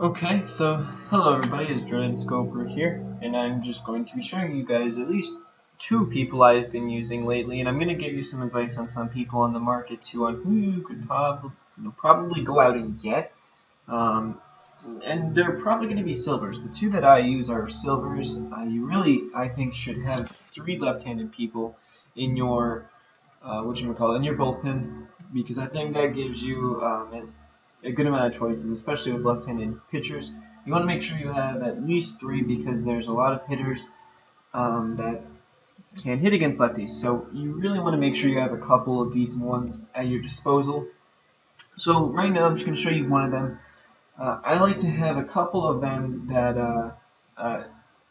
Okay, so hello everybody, it's Jordan Scoper here, and I'm just going to be showing you guys at least two people I've been using lately, and I'm going to give you some advice on some people on the market too, on who you could probably go out and get. Um, and they're probably going to be silvers. The two that I use are silvers. You really, I think, should have three left-handed people in your in your bullpen, because I think that gives you a good amount of choices, especially with left-handed pitchers. You want to make sure you have at least three because there's a lot of hitters that can hit against lefties. So you really want to make sure you have a couple of decent ones at your disposal. So right now I'm just going to show you one of them. I like to have a couple of them that uh,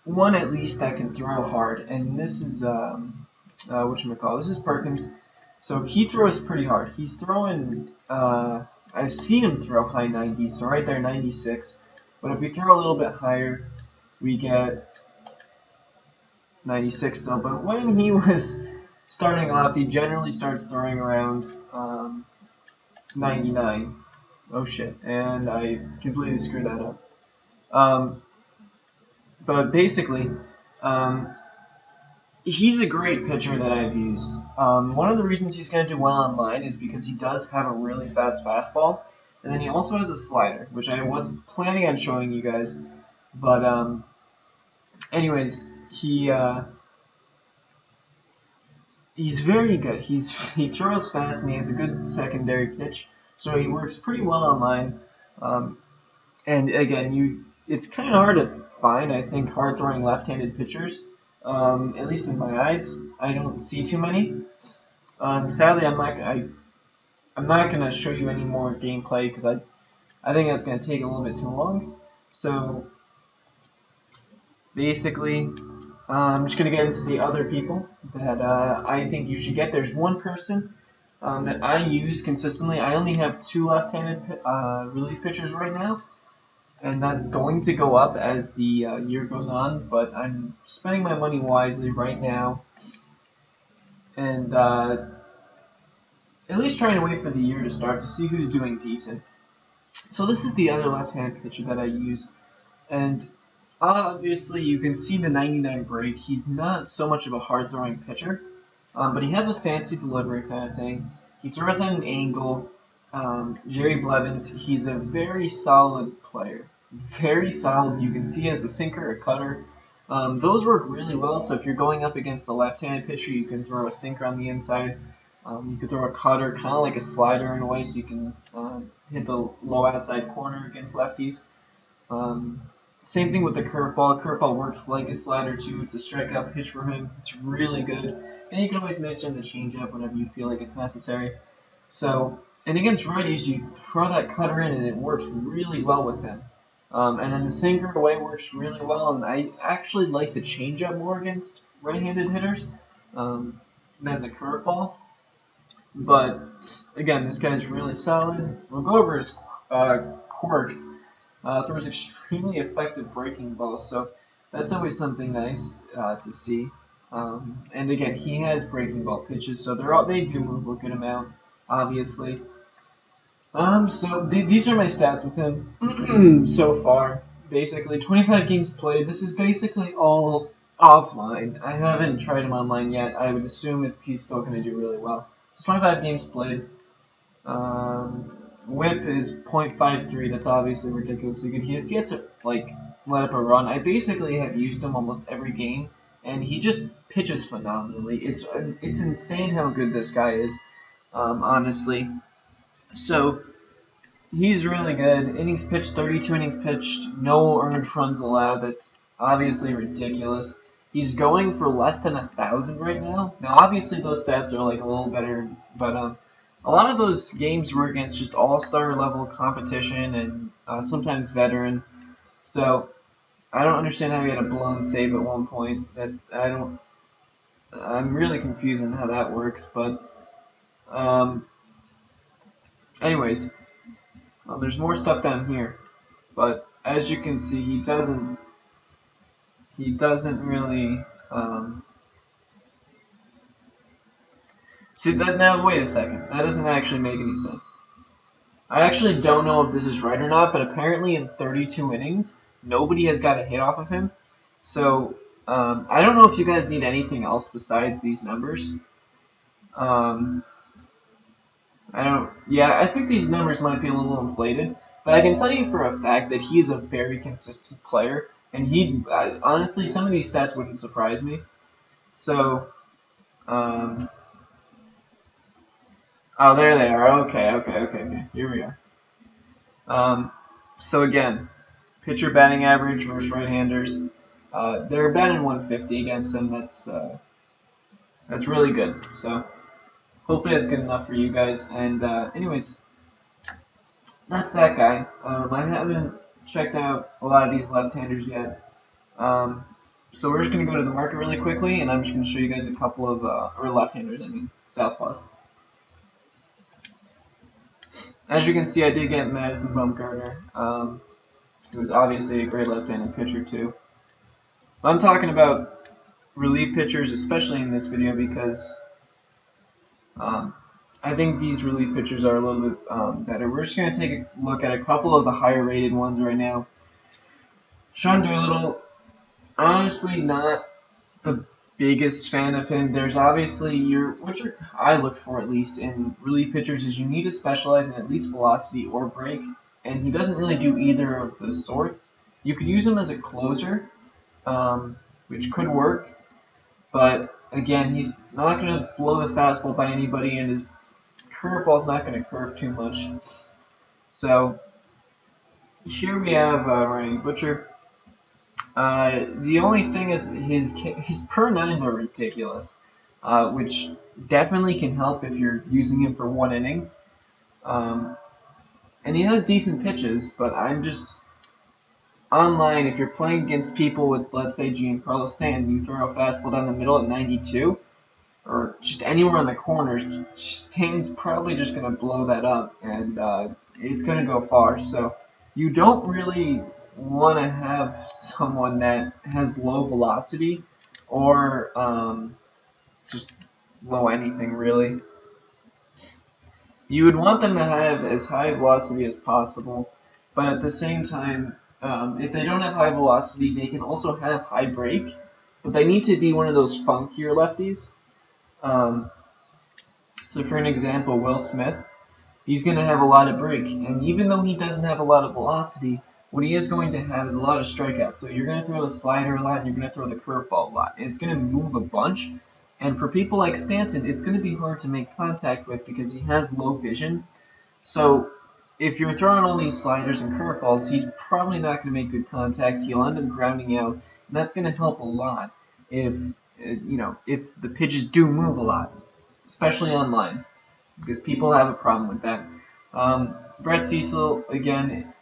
one at least that can throw hard, and this is This is Perkins. So he throws pretty hard. He's throwing. I've seen him throw high 90s, so right there 96. But if we throw a little bit higher, we get 96 still. But when he was starting off, he generally starts throwing around 99. Oh shit! And I completely screwed that up. Um, but basically, um, he's a great pitcher that I've used. One of the reasons he's going to do well online is because he does have a really fast fastball, and then he also has a slider, which I was planning on showing you guys. But anyways, he's very good. He throws fast and he has a good secondary pitch, so he works pretty well online. Um, and again, it's kind of hard to find. I think hard throwing left-handed pitchers. At least in my eyes, I don't see too many. Sadly, I'm not gonna show you any more gameplay because I think that's gonna take a little bit too long. So basically, I'm just gonna get into the other people that I think you should get. There's one person that I use consistently. I only have two left-handed relief pitchers right now, and that's going to go up as the year goes on. But I'm spending my money wisely right now, and at least trying to wait for the year to start to see who's doing decent. So this is the other left-hand pitcher that I use, and obviously you can see the 99 break. He's not so much of a hard-throwing pitcher, but he has a fancy delivery kind of thing. He throws at an angle. Jerry Blevins, he's a very solid player. Very solid. You can see he has a sinker, a cutter. Those work really well, so if you're going up against the left-handed pitcher, you can throw a sinker on the inside. You could throw a cutter, kind of like a slider in a way, so you can hit the low outside corner against lefties. Um, Same thing with the curveball. Curveball works like a slider too. It's a strikeout pitch for him. It's really good, and you can always mention the changeup whenever you feel like it's necessary. So, and against righties, you throw that cutter in, and it works really well with him. And then the sinker away works really well, and I actually like the changeup more against right-handed hitters than the curveball. But again, this guy's really solid. We'll go over his quirks. Throws extremely effective breaking balls, so that's always something nice to see. And again, he has breaking ball pitches, so they do move a good amount, obviously. These are my stats with him so far. Basically, 25 games played. This is basically all offline. I haven't tried him online yet. I would assume he's still going to do really well. So 25 games played. Whip is .53. That's obviously ridiculously good. He has yet to let up a run. I basically have used him almost every game, and he just pitches phenomenally. It's insane how good this guy is, honestly. So he's really good. Innings pitched, 32 innings pitched, no earned runs allowed. That's obviously ridiculous. He's going for less than 1,000 right now. Now, obviously, those stats are like a little better, but a lot of those games were against just all-star level competition and sometimes veteran. So I don't understand how he had a blown save at one point. That I don't. I'm really confused on how that works, but um, anyways. There's more stuff down here, but as you can see, he doesn't really see that. Now wait a second, that doesn't actually make any sense. I actually don't know if this is right or not, but apparently in 32 innings, nobody has got a hit off of him. So I don't know if you guys need anything else besides these numbers. Um, I don't. Yeah, I think these numbers might be a little inflated, but I can tell you for a fact that he is a very consistent player, and he honestly some of these stats wouldn't surprise me. So, um, oh, there they are. Okay. Here we are. Um, so again, pitcher batting average versus right-handers. They're batting 150 against him. That's really good. So hopefully that's good enough for you guys. And anyways, that's that guy. I haven't checked out a lot of these left-handers yet. Um, so we're just gonna go to the market really quickly, and I'm just gonna show you guys a couple of or left-handers. I mean, southpaws. As you can see, I did get Madison Bumgarner, who is obviously a great left-handed pitcher too. I'm talking about relief pitchers, especially in this video, because um, I think these relief pitchers are a little bit better. We're just going to take a look at a couple of the higher rated ones right now. Sean Doolittle, honestly not the biggest fan of him. There's obviously I look for at least in relief pitchers is you need to specialize in at least velocity or break, and he doesn't really do either of the sorts. You could use him as a closer, which could work, but again, he's not going to blow the fastball by anybody, and his curveball's not going to curve too much. So here we have Ryan Butcher. The only thing is his per nines are ridiculous, which definitely can help if you're using him for one inning. And he has decent pitches, but I'm just online. If you're playing against people with, let's say, Giancarlo Stanton, you throw a fastball down the middle at 92, or just anywhere on the corners, Stanton's probably just going to blow that up, and it's going to go far. So you don't really want to have someone that has low velocity or just low anything really. You would want them to have as high velocity as possible, but at the same time, if they don't have high velocity, they can also have high break, but they need to be one of those funkier lefties. So for an example, Will Smith, he's going to have a lot of break, and even though he doesn't have a lot of velocity, what he is going to have is a lot of strikeouts. So you're going to throw the slider a lot, and you're going to throw the curveball a lot, and it's going to move a bunch. And for people like Stanton, it's going to be hard to make contact with because he has low vision. So if you're throwing all these sliders and curveballs, he's probably not going to make good contact. He'll end up grounding out, and that's going to help a lot if if the pitches do move a lot, especially online, because people have a problem with that. Brett Cecil, again,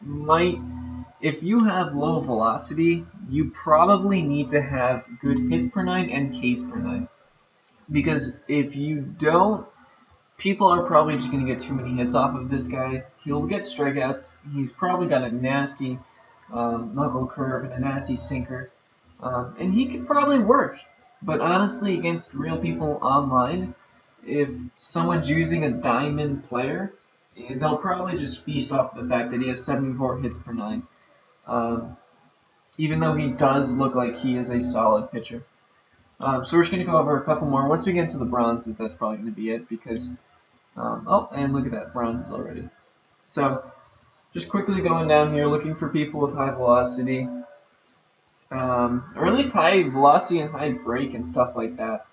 if you have low velocity, you probably need to have good hits per nine and Ks per nine. Because if you don't, people are probably just going to get too many hits off of this guy. He'll get strikeouts. He's probably got a nasty knuckle curve and a nasty sinker. And he could probably work. But honestly, against real people online, if someone's using a diamond player, they'll probably just feast off the fact that he has 74 hits per nine. Even though he does look like he is a solid pitcher. So we're just going to go over a couple more. Once we get into the bronzes, that's probably going to be it because, and look at that, bronzes already. So just quickly going down here, looking for people with high velocity, or at least high velocity and high break and stuff like that.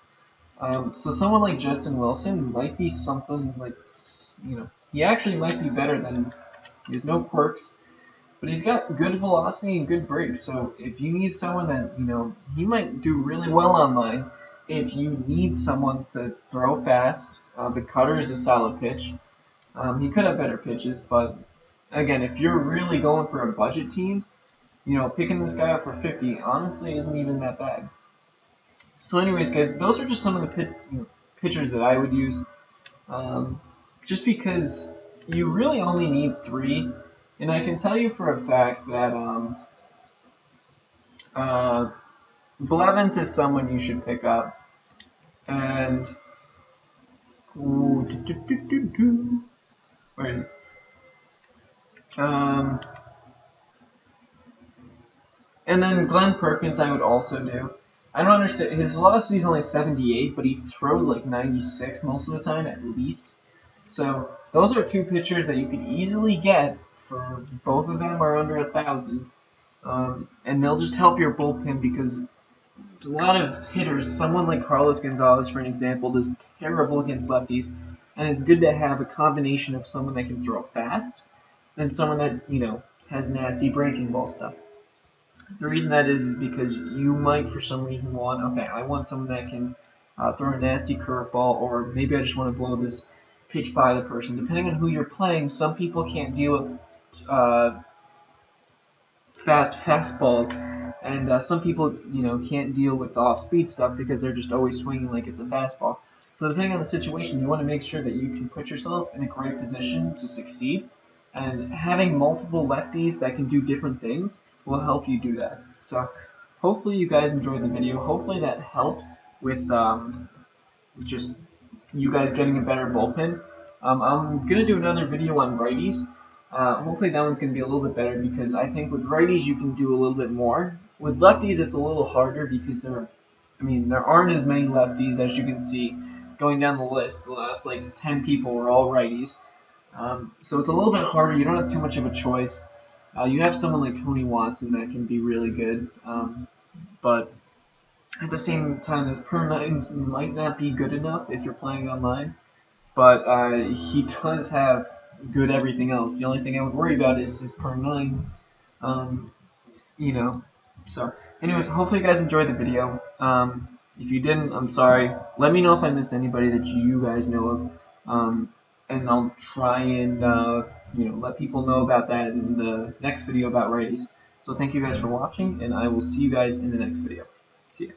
So someone like Justin Wilson might be something like, he actually might be better than, he has no quirks, but he's got good velocity and good break. So if you need someone that, he might do really well online. If you need someone to throw fast, the cutter is a solid pitch. He could have better pitches, but again, if you're really going for a budget team, picking this guy up for 50 honestly isn't even that bad. So anyways, guys, those are just some of the pitchers that I would use. Just because you really only need 3. And I can tell you for a fact that Blevins is someone you should pick up. And where is it? Um, and then Glenn Perkins, I would also do. I don't understand. His velocity is only 78, but he throws like 96 most of the time at least. So those are two pitchers that you could easily get for both of them are under 1,000, and they'll just help your bullpen because a lot of hitters, someone like Carlos Gonzalez, for an example, does terrible against lefties, and it's good to have a combination of someone that can throw fast and someone that has nasty breaking ball stuff. The reason that is because you might, for some reason, I want someone that can throw a nasty curveball, or maybe I just want to blow this pitch by the person. Depending on who you're playing, some people can't deal with fast fastballs, and some people, can't deal with the off-speed stuff because they're just always swinging like it's a fastball. So depending on the situation, you want to make sure that you can put yourself in a great position to succeed, and having multiple lefties that can do different things will help you do that. So hopefully you guys enjoyed the video. Hopefully that helps with just you guys getting a better bullpen. I'm gonna do another video on righties. Hopefully that one's gonna be a little bit better because I think with righties you can do a little bit more. With lefties it's a little harder because there aren't as many lefties as you can see going down the list. The last like 10 people were all righties, so it's a little bit harder. You don't have too much of a choice. You have someone like Tony Watson that can be really good, but at the same time, his per nines might not be good enough if you're playing online, but he does have good everything else. The only thing I would worry about is his per nines. Um, you know. So, anyways, hopefully you guys enjoyed the video. If you didn't, I'm sorry. Let me know if I missed anybody that you guys know of, and I'll try and let people know about that in the next video about righties. So thank you guys for watching, and I will see you guys in the next video. See ya.